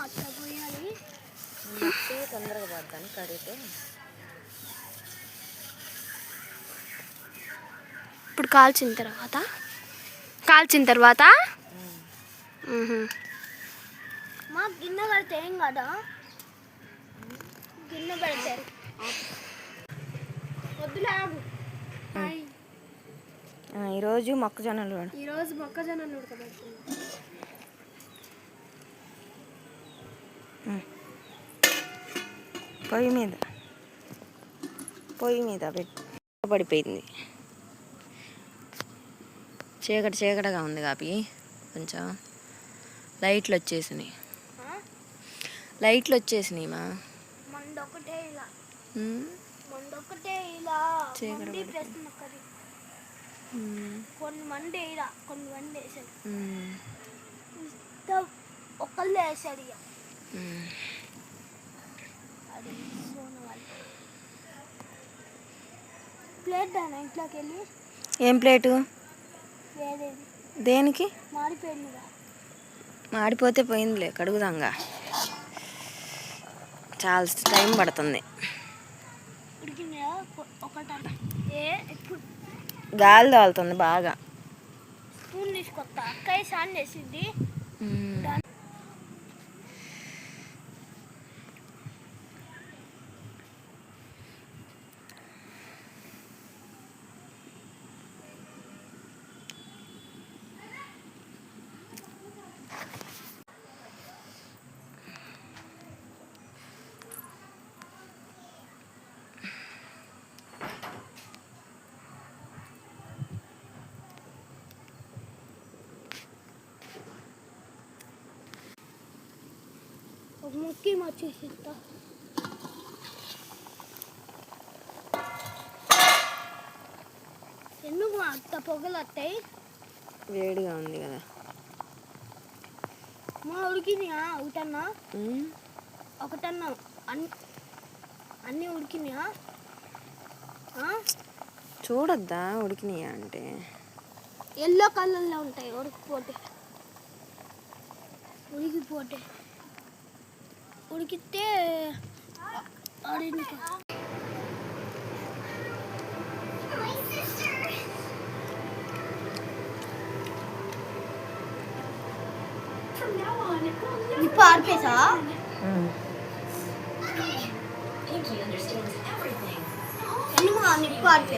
అట్లా పోయాలి. తొందరగా పడతాను కడిగితే. ఇప్పుడు కాల్చిన తర్వాత మా గిన్నె పెడితే ఏం కదా, గిన్నె పెడతారు వద్దులాగు. ఈరోజు మొక్కజొన్నలు ఉడకబెడుతున్నాం. పొయ్యి మీద పెట్టి పడిపోయింది. చీకటిగా ఉంది కాపీ. కొంచెం లైట్లు వచ్చేసినాయి మా మండొకటే ఇలా కొన్ని మంది ఇలా కొన్ని మంది వేసాడు. ఒకళ్ళు వేసాడు. ప్లేట్ దానా ఇంట్లోకి వెళ్ళి. ఏం ప్లేటు? వేరేది. దేనికి? మాడిపోయిందిగా. మాడిపోతే పోయిందిలే, కడుగుదాంగా. చాలా టైం పడుతుంది. గాలి తోలుతుంది బాగా. స్పూన్ తీసుకొస్తా. అక్కయ్య సాన్ చేసింది. ఒక ముక్కి వచ్చేసి ఎందుకు అంత పొగలు వస్తాయి? వేడిగా ఉంది కదా. మా ఉడికినాయా? ఒకటన్నా అన్నీ ఉడికినాయా? చూడొద్దా ఉడికినాయా అంటే? ఎల్లో కలర్లో ఉంటాయి ఉడికితే నిప్పు ఆర్పేసా? నిప్పు ఆర్పే